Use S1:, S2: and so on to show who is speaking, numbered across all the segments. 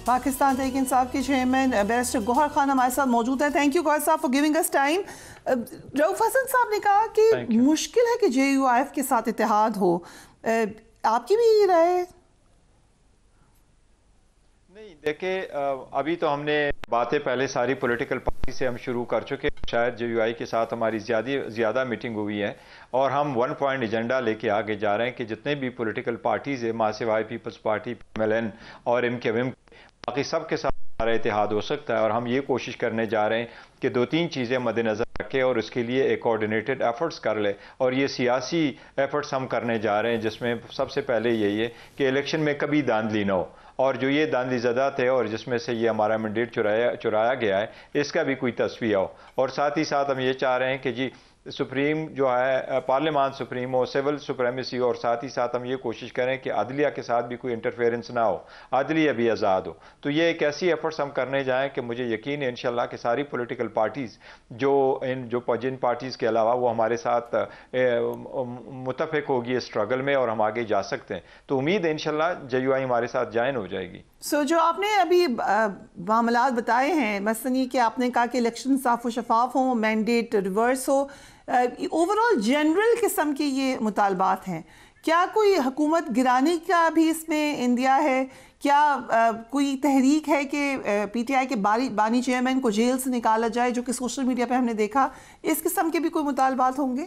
S1: پاکستان تحریک انصاف کے chairman barrister گوہر خان ہمارے ساتھ موجود ہیں. تھینک یو گوہر صاحب فار گیونگ اس ٹائم. رؤف حسن صاحب نے کہا کہ مشکل ہے کہ جے یو آئی ایف کے ساتھ اتحاد ہو. آپ کی بھی یہ رائے؟
S2: نہیں دیکھیں، ابھی تو ہم نے باتیں پہلے ساری پولیٹیکل پارٹی سے ہم شروع کر چکے. شاید جے یو آئی کے ساتھ ہماری زیادہ میٹنگ ہوئی ہے اور ہم 1 پوائنٹ ایجنڈا لے کے آگے جا رہے ہیں کہ جتنے بھی پولیٹیکل پارٹیز ہیں، ماسوائی پیپلز پارٹی، PMLN اور MKM، باقی سب کے ساتھ ہمارا اتحاد ہو سکتا ہے. اور ہم یہ کوشش کرنے جا رہے ہیں کہ 2-3 چیزیں مد نظر رکھے اور اس کے لیے ایک کوآرڈینیٹڈ ایفرٹس کر لے. اور یہ سیاسی ایفرٹس ہم کرنے جا رہے ہیں جس میں سب سے پہلے یہی ہے کہ الیکشن میں کبھی داندلی نہ ہو، اور جو یہ داندلی زدہ تھے اور جس میں سے یہ ہمارا مینڈیٹ چرایا گیا ہے، اس کا بھی کوئی تصفیہ ہو. اور ساتھ ہی ساتھ ہم یہ چاہ رہے ہیں کہ جی سپریم جو ہے پارلیمان سپریم ہو، سول سپریمیسی ہو، اور ساتھ ہی ساتھ ہم یہ کوشش کریں کہ عدلیہ کے ساتھ بھی کوئی انٹرفیئرنس نہ ہو، عدلیہ بھی آزاد ہو. تو یہ ایک ایسی ایفرٹس ہم کرنے جائیں کہ مجھے یقین ہے انشاءاللہ کہ ساری پولیٹیکل پارٹیز جن پارٹیز کے علاوہ وہ ہمارے ساتھ متفق ہوگی اسٹرگل میں اور ہم آگے جا سکتے ہیں. تو امید ہے انشاءاللہ جے یو آئی ہمارے ساتھ جوائن ہو جائے گی.
S1: جو آپ نے ابھی معاملات بتائے ہیں، مثلاً یہ کہ آپ نے کہا کہ الیکشن صاف و شفاف ہوں، مینڈیٹ ریورس ہو، اوور آل جنرل قسم کے یہ مطالبات ہیں. کیا کوئی حکومت گرانے کا بھی اس میں اندیا ہے؟ کیا کوئی تحریک ہے کہ پی ٹی آئی کے بانی چیئرمین کو جیل سے نکالا جائے، جو کہ سوشل میڈیا پہ ہم نے دیکھا؟ اس قسم کے بھی کوئی مطالبات ہوں گے؟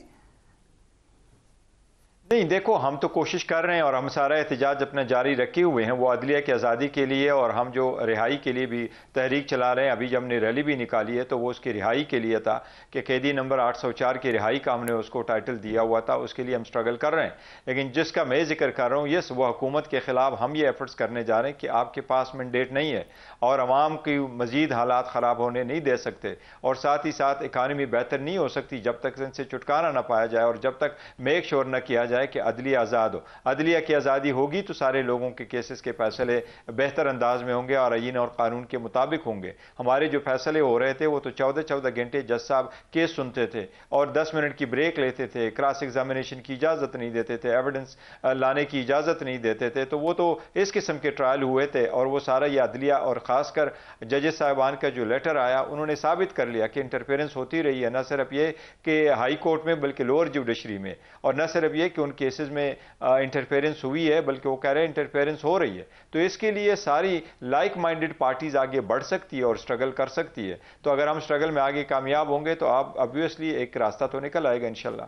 S2: نہیں دیکھو، ہم تو کوشش کر رہے ہیں اور ہم سارا احتجاج اپنا جاری رکھے ہوئے ہیں وہ عدلیہ کی آزادی کے لیے، اور ہم جو رہائی کے لیے بھی تحریک چلا رہے ہیں. ابھی جب ہم نے ریلی بھی نکالی ہے تو وہ اس کی رہائی کے لیے تھا کہ قیدی نمبر 804 کی رہائی کا ہم نے اس کو ٹائٹل دیا ہوا تھا. اس کے لیے ہم سٹرگل کر رہے ہیں. لیکن جس کا میں ذکر کر رہا ہوں، یس وہ حکومت کے خلاف ہم یہ ایفرٹس کرنے جا رہے ہیں کہ آپ کے پاس مینڈیٹ نہیں ہے اور عوام کی مزید حالات خراب ہونے نہیں دے سکتے، اور ساتھ ہی ساتھ اکانومی بہتر نہیں ہو سکتی جب تک ان سے چھٹکارا نہ پایا جائے اور جب تک میک شور نہ کیا جائے کہ عدلیہ آزاد ہو. عدلیہ کی آزادی ہوگی تو سارے لوگوں کے کیسز کے فیصلے بہتر انداز میں ہوں گے اور آئین اور قانون کے مطابق ہوں گے. ہمارے جو فیصلے ہو رہے تھے وہ تو 14 گھنٹے جج صاحب کیس سنتے تھے اور 10 منٹ کی بریک لیتے تھے، کراس ایگزامینیشن کی اجازت نہیں دیتے تھے، ایویڈنس لانے کی اجازت نہیں دیتے تھے. تو وہ تو اس قسم کے ٹرائل ہوئے تھے اور وہ سارا یہ عدلیہ اور خاص کر ججز صاحبان کا جو لیٹر آیا انہوں نے ثابت کر لیا کہ انٹرفیئرنس ہوتی رہی ہے، نہ صرف یہ کہ ہائی کورٹ میں بلکہ لوور جوڈیشری میں، اور نہ صرف یہ کہ ان کیسز میں انٹرفیئرنس ہوئی ہے بلکہ وہ کہہ رہے ہیں انٹرفیئرنس ہو رہی ہے. تو اس کے لیے ساری لائک مائنڈڈ پارٹیز آگے بڑھ سکتی ہے اور سٹرگل کر سکتی ہے. تو اگر ہم سٹرگل میں آگے کامیاب ہوں گے تو آپ obviously ایک راستہ تو نکل آئے گا انشاءاللہ.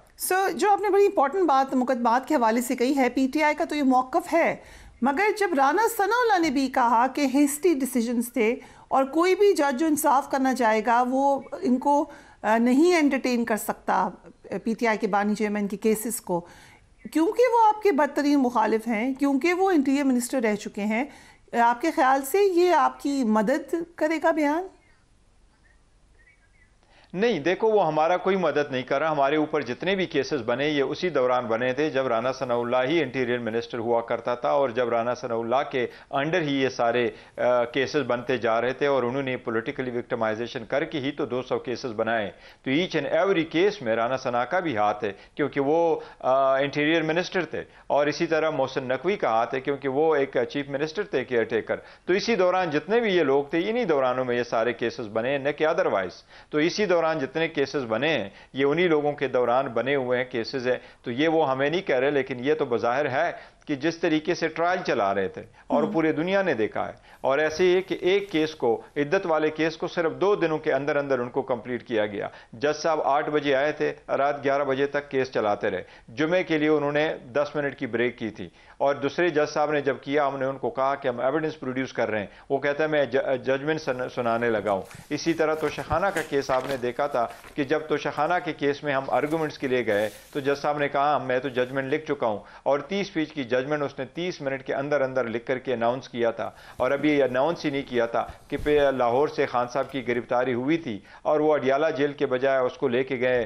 S1: جو آپ نے بڑی امپورٹنٹ بات مقدمات کے حوالے سے کہی ہے، پی ٹی آئی کا تو یہ موقف ہے، مگر جب رانا ثناءاللہ نے بھی کہا کہ ہیسٹی ڈیسیجنز تھے اور کوئی بھی جج جو انصاف کرنا چاہے گا وہ ان کو نہیں انٹرٹین کر سکتا پی ٹی آئی کے بانی چیئرمین کے کیسز کو، کیونکہ وہ آپ کے بدترین مخالف ہیں، کیونکہ وہ انٹیریئر منسٹر رہ چکے ہیں، آپ کے خیال سے یہ آپ کی مدد کرے گا بیان؟
S2: نہیں دیکھو، وہ ہمارا کوئی مدد نہیں کر رہا. ہمارے اوپر جتنے بھی کیسز بنے یہ اسی دوران بنے تھے جب رانا ثناءاللہ ہی انٹیریئر منسٹر ہوا کرتا تھا، اور جب رانا ثناءاللہ کے انڈر ہی یہ سارے کیسز بنتے جا رہے تھے اور انہوں نے پولیٹیکلی وکٹمائزیشن کر کے ہی تو 200 کیسز بنائے. تو ایچ اینڈ ایوری کیس میں رانا ثناء کا بھی ہاتھ ہے کیونکہ وہ انٹیریئر منسٹر تھے، اور اسی طرح محسن نقوی کا ہاتھ ہے کیونکہ وہ ایک چیف منسٹر تھے، کیئر ٹیکر. تو اسی دوران جتنے بھی یہ لوگ تھے انہی دورانوں میں یہ سارے کیسز بنے ہیں، نہ کہ ادروائز. تو اسی دوران جتنے کیسز بنے ہیں یہ انہی لوگوں کے دوران بنے ہوئے ہیں کیسز ہیں. تو یہ وہ ہمیں نہیں کہہ رہے، لیکن یہ تو بظاہر ہے کہ جس طریقے سے ٹرائل چلا رہے تھے اور پورے دنیا نے دیکھا ہے، اور ایسے ہی کہ ایک کیس کو، عدت والے کیس کو صرف 2 دنوں کے اندر اندر ان کو کمپلیٹ کیا گیا. جج صاحب 8 بجے آئے تھے، رات 11 بجے تک کیس چلاتے رہے. جمعے کے لیے انہوں نے 10 منٹ کی بریک کی تھی، اور دوسرے جج صاحب نے جب کیا ہم نے ان کو کہا کہ ہم ایویڈنس پروڈیوس کر رہے ہیں، وہ کہتا ہے میں ججمنٹ سنانے لگا ہوں. اسی طرح توشخانہ کا کیس آپ نے دیکھا تھا کہ جب توشخانہ کے کیس میں ہم آرگومنٹس کے لیے گئے تو جج صاحب نے کہا میں تو ججمنٹ لکھ چکا ہوں، اور 30 پیج کی ججمنٹ اس نے 30 منٹ کے اندر اندر لکھ کر کے اناؤنس کیا تھا. اور ابھی یہ اناؤنس ہی نہیں کیا تھا کہ لاہور سے خان صاحب کی گرفتاری ہوئی تھی اور وہ اڈیالہ جیل کے بجائے اس کو لے کے گئے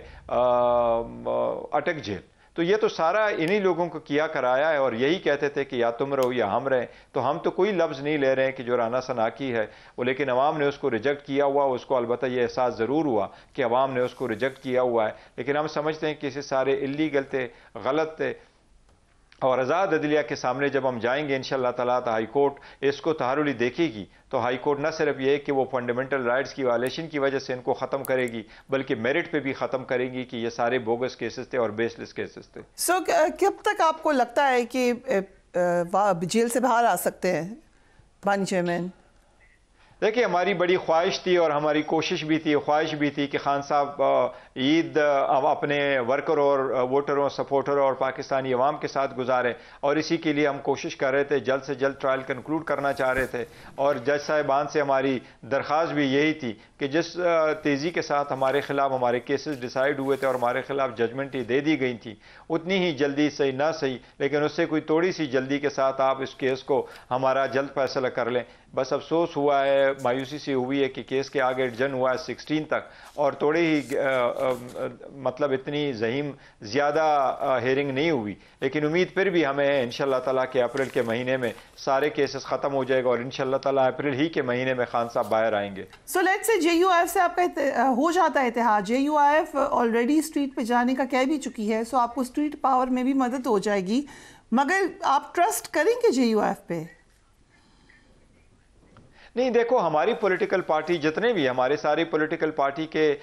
S2: اٹک جیل. تو یہ تو سارا انہی لوگوں کو کیا کرایا ہے، اور یہی کہتے تھے کہ یا تم رہو یا ہم رہیں. تو ہم تو کوئی لفظ نہیں لے رہے ہیں کہ جو رانا ثناء کی ہے وہ، لیکن عوام نے اس کو ریجیکٹ کیا ہوا. اس کو البتہ یہ احساس ضرور ہوا کہ عوام نے اس کو ریجیکٹ کیا ہوا ہے، لیکن ہم سمجھتے ہیں کہ اسے سارے اللیگل تھے، غلط تھے. اور آزاد عدلیہ کے سامنے جب ہم جائیں گے انشاءاللہ تعالیٰ تو ہائی کورٹ اس کو تحرری دیکھے گی، تو ہائی کورٹ نہ صرف یہ کہ وہ فنڈامنٹل رائٹس کی وائلیشن کی وجہ سے ان کو ختم کرے گی، بلکہ میرٹ پہ بھی ختم کرے گی کہ یہ سارے بوگس کیسز تھے اور بیس لیس کیسز تھے۔
S1: سو کب تک آپ کو لگتا ہے کہ جیل سے باہر آ سکتے ہیں بانی چیئرمین؟
S2: دیکھیے ہماری بڑی خواہش تھی اور ہماری کوشش بھی تھی، خواہش بھی تھی کہ خان صاحب عید اپنے ورکر اور ووٹروں، سپورٹروں اور پاکستانی عوام کے ساتھ گزارے، اور اسی کے لیے ہم کوشش کر رہے تھے، جلد سے جلد ٹرائل کنکلوڈ کرنا چاہ رہے تھے، اور جج صاحبان سے ہماری درخواست بھی یہی تھی کہ جس تیزی کے ساتھ ہمارے خلاف ہمارے کیسز ڈیسائیڈ ہوئے تھے اور ہمارے خلاف ججمنٹ دے دی گئی تھی، اتنی ہی جلدی صحیح نہ صحیح لیکن اس سے کوئی تھوڑی سی جلدی کے ساتھ آپ اس کیس کو ہمارا جلد فیصلہ کر لیں۔ بس افسوس ہوا ہے، مایوسی سے ہوئی ہے کہ کیس کے آگے ایڈجن ہوا ہے 16 تک، اور تھوڑے ہی مطلب اتنی زہیم زیادہ ہیرنگ نہیں ہوئی، لیکن امید پھر بھی ہمیں انشاءاللہ تعالیٰ کہ اپریل کے مہینے میں سارے کیسز ختم ہو جائے گا، اور انشاءاللہ تعالیٰ اپریل ہی کے مہینے میں خان صاحب باہر آئیں گے۔
S1: So let's say J U I F سے آپ کا ہو جاتا ہے اتحاد، J U I F already street پہ جانے کا کہہ بھی چکی ہے، سو آپ کو اسٹریٹ پاور میں بھی مدد ہو جائے گی، مگر آپ ٹرسٹ کریں گے جے یو آئی ایف پہ؟
S2: نہیں دیکھو، ہماری پولیٹیکل پارٹی جتنے بھی ہمارے ساری پولیٹیکل پارٹی کے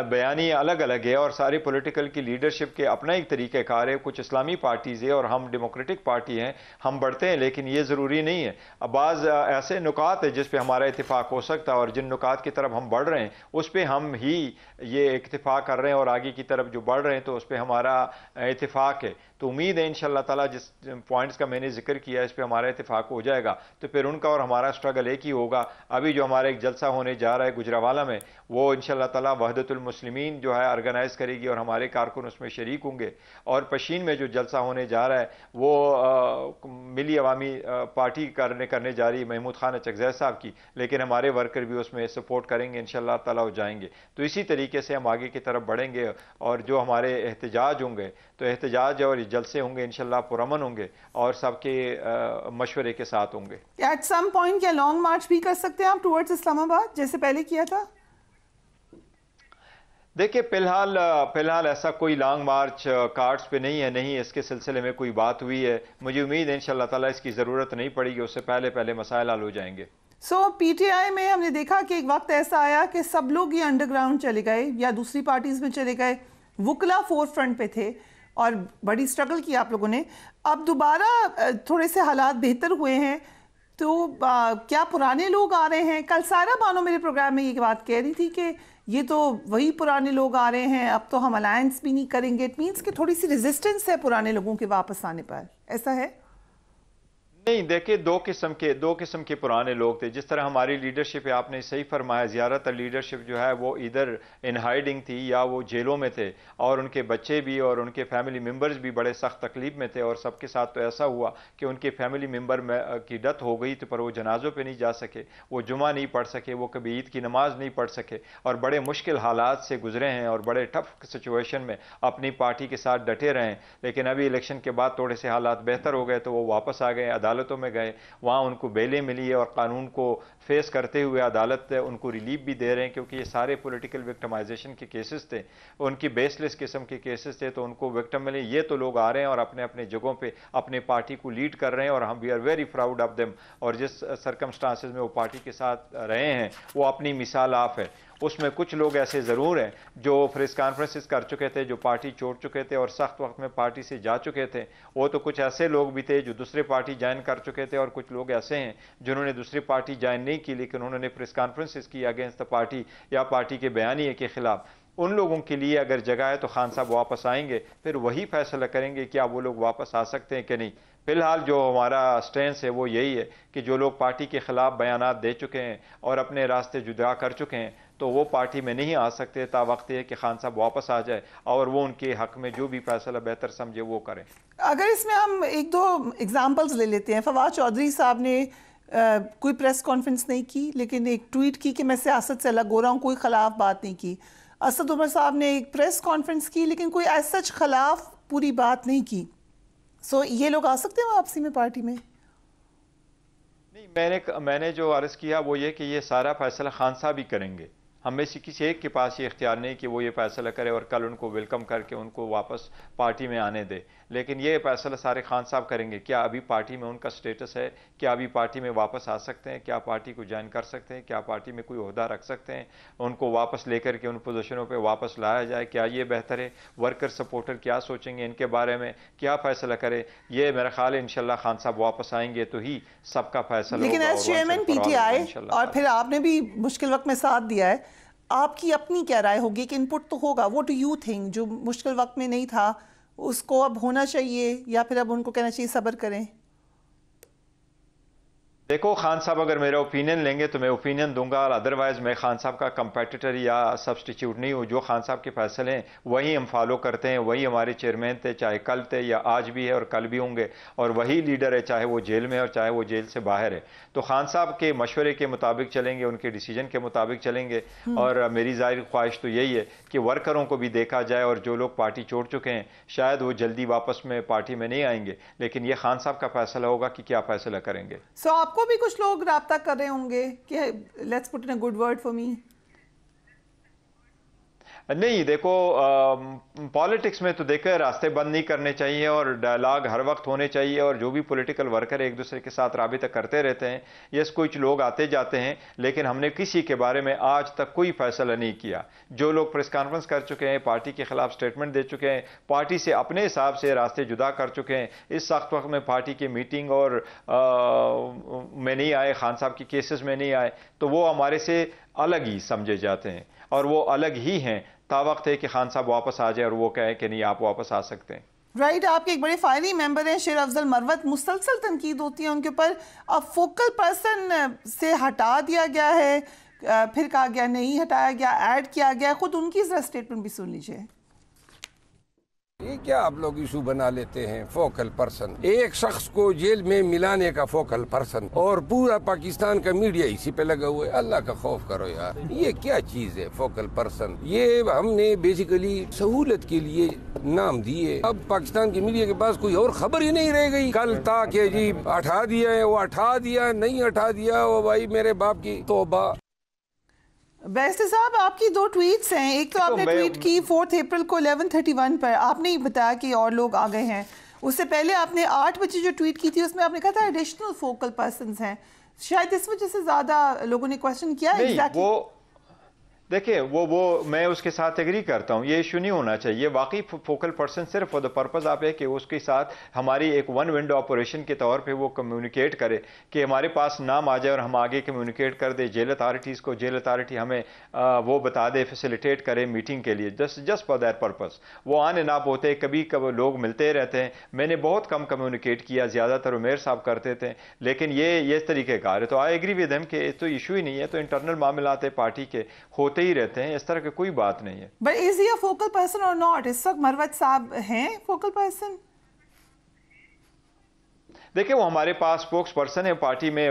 S2: بیانی الگ الگ ہے، اور ساری پولیٹیکل کی لیڈرشپ کے اپنا ایک طریقہ کار ہے، کچھ اسلامی پارٹیز ہے اور ہم ڈیموکریٹک پارٹی ہیں، ہم بڑھتے ہیں، لیکن یہ ضروری نہیں ہے۔ بعض ایسے نکات ہیں جس پہ ہمارا اتفاق ہو سکتا ہے، اور جن نکات کی طرف ہم بڑھ رہے ہیں اس پہ ہم ہی یہ اتفاق کر رہے ہیں، اور آگے کی طرف جو بڑھ رہے ہیں تو اس پہ ہمارا اتفاق ہے۔ تو امید ہے انشاءاللہ تعالیٰ جس پوائنٹس کا میں نے ذکر کیا اس پہ ہمارا اتفاق ہو جائے گا، تو پھر ان کا اور ہمارا اسٹرگل ایک ہی ہوگا۔ ابھی جو ہمارا ایک جلسہ ہونے جا رہا ہے گجرانوالہ میں، وہ انشاءاللہ تعالیٰ وحدت المسلمین جو ہے آرگنائز کرے گی اور ہمارے کارکن اس میں شریک ہوں گے، اور پشین میں جو جلسہ ہونے جا رہا ہے وہ ملی عوامی پارٹی کرنے جا رہی ہے محمود خان اچکزئی صاحب کی، لیکن ہمارے ورکر بھی اس میں سپورٹ کریں گے انشاءاللہ تعالیٰ، جائیں گے۔ تو اسی طریقے سے ہم آگے کی طرف بڑھیں گے، اور جو ہمارے احتجاج ہوں گے تو احتجاج اور جلسے ہوں گے انشاءاللہ پرامن ہوں گے اور سب کے مشورے کے ساتھ ہوں گے۔
S1: ایٹ سم پوائنٹ کیا لانگ مارچ بھی کر سکتے ہیں آپ ٹورڈز اسلام آباد جیسے پہلے کیا تھا؟
S2: دیکھیں فی الحال ایسا کوئی لانگ مارچ کارڈز پہ نہیں ہے، نہیں اس کے سلسلے میں کوئی بات ہوئی ہے، مجھے امید ہے انشاءاللہ تعالیٰ اس کی ضرورت نہیں پڑے گی، اس سے پہلے مسائل حل ہو جائیں گے۔
S1: سو پی ٹی آئی میں ہم نے دیکھا کہ ایک وقت ایسا آیا کہ سب لوگ یہ انڈر گراؤنڈ چلے گئے یا دوسری پارٹیز میں چلے گئے، وکلا فور فرنٹ پہ تھے اور بڑی سٹرگل کی آپ لوگوں نے، اب دوبارہ تھوڑے سے حالات بہتر ہوئے ہیں، تو کیا پرانے لوگ آ رہے ہیں؟ کل سارا بانو میرے پروگرام میں یہ بات کہہ رہی تھی کہ یہ تو وہی پرانے لوگ آ رہے ہیں، اب تو ہم الائنس بھی نہیں کریں گے، اٹ مینس کہ تھوڑی سی ریزسٹنس ہے پرانے لوگوں کے واپس آنے پر، ایسا ہے؟
S2: نہیں دیکھیں، دو قسم کے پرانے لوگ تھے، جس طرح ہماری لیڈرشپ ہے، آپ نے صحیح فرمایا، زیادہ تر لیڈرشپ جو ہے وہ ادھر ان ہائیڈنگ تھی یا وہ جیلوں میں تھے، اور ان کے بچے بھی اور ان کے فیملی ممبرز بھی بڑے سخت تکلیف میں تھے، اور سب کے ساتھ تو ایسا ہوا کہ ان کے فیملی ممبر کی ڈیتھ ہو گئی تو پر وہ جنازوں پہ نہیں جا سکے، وہ جمعہ نہیں پڑھ سکے، وہ کبھی عید کی نماز نہیں پڑھ سکے، اور بڑے مشکل حالات سے گزرے ہیں اور بڑے ٹف سچویشن میں اپنی پارٹی کے ساتھ ڈٹے رہے ہیں، لیکن ابھی الیکشن کے بعد تھوڑے سے حالات بہتر ہو گئے تو وہ واپس آ گئے، عدالتوں میں گئے، وہاں ان کو بیلیں ملی ہے، اور قانون کو فیس کرتے ہوئے عدالت ان کو ریلیف بھی دے رہے ہیں، کیونکہ یہ سارے پولیٹیکل وکٹمائزیشن کے کیسز تھے، ان کی بیس لیس قسم کے کیسز تھے، تو ان کو وکٹم ملے۔ یہ تو لوگ آ رہے ہیں اور اپنے اپنے جگہوں پہ اپنے پارٹی کو لیڈ کر رہے ہیں، اور ہم we are very proud of them, اور جس سرکمسٹانسز میں وہ پارٹی کے ساتھ رہے ہیں وہ اپنی مثال آپ ہے۔ اس میں کچھ لوگ ایسے ضرور ہیں جو پریس کانفرنسز کر چکے تھے، جو پارٹی چھوڑ چکے تھے اور سخت وقت میں پارٹی سے جا چکے تھے، وہ تو کچھ ایسے لوگ بھی تھے جو دوسرے پارٹی جوائن کر چکے تھے، اور کچھ لوگ ایسے ہیں جنہوں نے دوسری پارٹی جوائن نہیں کی لیکن انہوں نے پریس کانفرنسز کی اگینسٹ دا پارٹی یا پارٹی کے بیانیے کے خلاف۔ ان لوگوں کے لیے اگر جگہ ہے تو خان صاحب واپس آئیں گے، پھر وہی فیصلہ کریں گے کیا وہ لوگ واپس آ سکتے ہیں کہ نہیں۔ فی الحال جو ہمارا سٹینس ہے وہ یہی ہے کہ جو لوگ پارٹی کے خلاف بیانات دے چکے ہیں اور اپنے راستے جدا کر چکے ہیں تو وہ پارٹی میں نہیں آ سکتے، تا وقت ہے کہ خان صاحب واپس آ جائے اور وہ ان کے حق میں جو بھی فیصلہ بہتر سمجھے وہ کریں۔
S1: اگر اس میں ہم ایک دو ایگزامپلز لے لیتے ہیں، فواد چودھری صاحب نے کوئی پریس کانفرنس نہیں کی لیکن ایک ٹویٹ کی کہ میں سیاست سے الگ ہو رہا ہوں، کوئی خلاف بات نہیں کی۔ اسد عمر صاحب نے ایک پریس کانفرنس کی لیکن کوئی ایز سچ خلاف پوری بات نہیں کی۔ سو یہ لوگ آ سکتے ہیں واپسی میں پارٹی میں؟
S2: نہیں، میں نے جو عرض کیا وہ یہ کہ یہ سارا فیصلہ خان صاحب ہی کریں گے، ہم میں سے کسی ایک کے پاس یہ اختیار نہیں کہ وہ یہ فیصلہ کرے اور کل ان کو ویلکم کر کے ان کو واپس پارٹی میں آنے دے، لیکن یہ فیصلہ سارے خان صاحب کریں گے. کیا ابھی پارٹی میں ان کا سٹیٹس ہے؟ کیا ابھی پارٹی میں واپس آ سکتے ہیں؟ کیا پارٹی کو جوائن کر سکتے ہیں؟ کیا پارٹی میں کوئی عہدہ رکھ سکتے ہیں؟ ان کو واپس لے کر کے ان پوزیشنوں پہ واپس لایا جائے، کیا یہ بہتر ہے؟ ورکر سپورٹر کیا سوچیں گے ان کے بارے میں؟ کیا فیصلہ کرے؟ یہ میرا خیال ہے انشاءاللہ خان صاحب واپس آئیں گے تو ہی سب کا فیصلہ ہوگا.
S1: لیکن as chairman P T I اور پھر آپ نے بھی مشکل وقت میں ساتھ دیا ہے، آپ کی اپنی کیا رائے ہوگی کہ ان پٹ تو ہوگا، what do you think جو مشکل وقت میں نہیں تھا اس کو اب ہونا چاہیے یا پھر اب ان کو کہنا چاہیے صبر کریں؟
S2: دیکھو خان صاحب اگر میرا اوپینین لیں گے تو میں اوپینین دوں گا، ادروائز میں خان صاحب کا کمپیٹیٹر یا سبسٹیچیوٹ نہیں ہوں. جو خان صاحب کے فیصلے ہیں وہی ہم فالو کرتے ہیں، وہی ہمارے چیئرمین تھے، چاہے کل تھے یا آج بھی ہے اور کل بھی ہوں گے، اور وہی لیڈر ہے چاہے وہ جیل میں ہے اور چاہے وہ جیل سے باہر ہے. تو خان صاحب کے مشورے کے مطابق چلیں گے، ان کے ڈیسیجن کے مطابق چلیں گے. اور میری ظاہر خواہش تو یہی ہے کہ ورکروں کو بھی دیکھا جائے، اور جو لوگ پارٹی چھوڑ چکے ہیں شاید وہ جلدی واپس میں پارٹی میں نہیں آئیں گے، لیکن یہ خان صاحب کا فیصلہ ہوگا کہ کیا فیصلہ کریں گے.
S1: آپ کو بھی کچھ لوگ رابطہ کر رہے ہوں گے کہ let's put in a good word for me?
S2: نہیں، دیکھو پالیٹکس میں تو دیکھیں راستے بند نہیں کرنے چاہیے اور ڈائلاگ ہر وقت ہونے چاہیے، اور جو بھی پولیٹیکل ورکر ایک دوسرے کے ساتھ رابطہ کرتے رہتے ہیں. یس کچھ لوگ آتے جاتے ہیں، لیکن ہم نے کسی کے بارے میں آج تک کوئی فیصلہ نہیں کیا. جو لوگ پریس کانفرنس کر چکے ہیں، پارٹی کے خلاف سٹیٹمنٹ دے چکے ہیں، پارٹی سے اپنے حساب سے راستے جدا کر چکے ہیں، اس سخت وقت میں پارٹی کی میٹنگ اور میں نہیں آئے، خان صاحب کی کیسز میں نہیں آئے، تو وہ ہمارے سے الگ ہی سمجھے جاتے ہیں، اور وہ الگ ہی ہیں تا وقت ہے کہ خان صاحب واپس آ جائے اور وہ کہے کہ نہیں آپ واپس آ سکتے ہیں.
S1: رائٹ، آپ کے ایک بڑے فائری ممبر ہیں شیر افضل مروت، مسلسل تنقید ہوتی ہے ان کے اوپر. اب فوکل پرسن سے ہٹا دیا گیا ہے، پھر کہا گیا نہیں ہٹایا گیا، ایڈ کیا گیا. خود ان کی ذرا اسٹیٹمنٹ بھی سن لیجئے.
S3: یہ کیا آپ لوگ ایشو بنا لیتے ہیں؟ فوکل پرسن، ایک شخص کو جیل میں ملانے کا فوکل پرسن، اور پورا پاکستان کا میڈیا اسی پہ لگا ہوا ہے. اللہ کا خوف کرو یار، یہ کیا چیز ہے فوکل پرسن؟ یہ ہم نے بیسیکلی سہولت کے لیے نام دیے. اب پاکستان کی میڈیا کے پاس کوئی اور خبر ہی نہیں رہ گئی. کل تھا کہ جی ہٹا دیا ہے، وہ ہٹا دیا، نہیں ہٹا دیا، وہ بھائی میرے باپ کی توبہ.
S1: بیسٹر صاحب آپ کی دو ٹویٹس ہیں، ایک تو آپ نے ٹویٹ کی 4 اپریل کو 11:31 پر، آپ نے بتایا کہ اور لوگ آ گئے ہیں. اس سے پہلے آپ نے 8 بجے جو ٹویٹ کی تھی اس میں آپ نے کہا تھا ایڈیشنل فوکل پرسنز ہیں. شاید اس وجہ سے زیادہ لوگوں نے کویسچن کیا ہے.
S2: دیکھیں وہ میں اس کے ساتھ ایگری کرتا ہوں، یہ ایشو نہیں ہونا چاہیے. واقعی فوکل پرسن صرف فور دا پرپز آپ ہے کہ اس کے ساتھ ہماری ایک ون ونڈو آپریشن کے طور پہ وہ کمیونیکیٹ کرے کہ ہمارے پاس نام آ جائے اور ہم آگے کمیونیکیٹ کر دے جیل اتھارٹیز کو، جیل اتھارٹی ہمیں وہ بتا دے، فیسیلیٹیٹ کرے میٹنگ کے لیے، جسٹ فار دیٹ پرپز. وہ آن اینڈ آپ ہوتے، کبھی کبھی لوگ ملتے رہتے ہیں. میں نے بہت کم کمیونیکیٹ کیا، زیادہ تر عمیر صاحب کرتے تھے، لیکن یہ طریقہ کار ہے. تو آئی ایگری ود ہم کہ تو ایشو ہی نہیں ہے، تو انٹرنل معاملات پارٹی کے ہوتے ہی رہتے ہیں، اس طرح کی کوئی بات نہیں ہے.
S1: But is he a focal person اور ناٹ؟ اس وقت مروت صاحب ہیں فوکل پرسن؟
S2: دیکھیں وہ ہمارے پاس اسپوکس پرسن ہے، پارٹی میں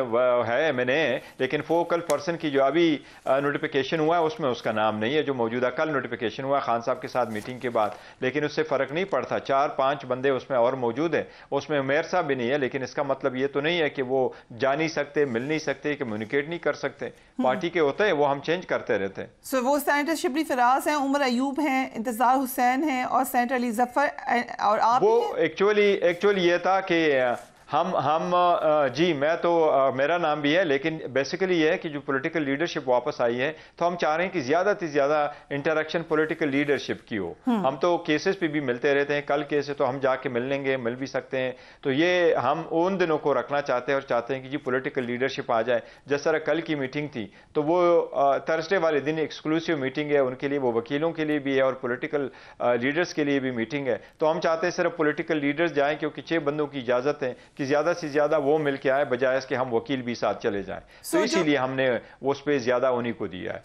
S2: ہے میں نے، لیکن فوکل پرسن کی جو ابھی نوٹیفیکیشن ہوا ہے اس میں اس کا نام نہیں ہے. جو موجودہ کل نوٹیفیکیشن ہوا ہے خان صاحب کے ساتھ میٹنگ کے بعد، لیکن اس سے فرق نہیں پڑتا. 4-5 بندے اس میں اور موجود ہیں، اس میں عمیر صاحب بھی نہیں ہے، لیکن اس کا مطلب یہ تو نہیں ہے کہ وہ جا نہیں سکتے، مل نہیں سکتے، کمیونیکیٹ نہیں کر سکتے. پارٹی کے ہوتے ہیں وہ ہم چینج کرتے رہتے ہیں.
S1: سو وہ سینیٹر شبلی فراز ہیں، عمر ایوب ہیں، انتظار حسین ہیں اور سینیٹر علی ظفر، اور آپ
S2: وہ ایکچولی یہ تھا کہ ہم جی میں تو میرا نام بھی ہے، لیکن بیسیکلی یہ ہے کہ جو پولیٹیکل لیڈرشپ واپس آئی ہے تو ہم چاہ رہے ہیں کہ زیادہ سے زیادہ انٹریکشن پولیٹیکل لیڈرشپ کی ہو. ہم تو کیسز پہ بھی ملتے رہتے ہیں، کل کیس ہے تو ہم جا کے مل لیں گے، مل بھی سکتے ہیں. تو یہ ہم ان دنوں کو رکھنا چاہتے ہیں اور چاہتے ہیں کہ جی پولیٹیکل لیڈرشپ آ جائے. جس طرح کل کی میٹنگ تھی تو وہ تھرسڈے والے دن ایکسکلوسیو میٹنگ ہے ان کے لیے، وہ وکیلوں کے لیے بھی ہے اور پولیٹیکل لیڈرز کے لیے بھی میٹنگ ہے. تو ہم چاہتے ہیں صرف پولیٹیکل لیڈرز جائیں، کیونکہ 6 بندوں کی اجازت ہے کہ زیادہ سے زیادہ وہ مل کے آئے، بجائے اس کہ ہم وکیل بھی ساتھ چلے جائیں. تو اسی لیے ہم نے وہ اسپیس زیادہ انہی کو دیا ہے.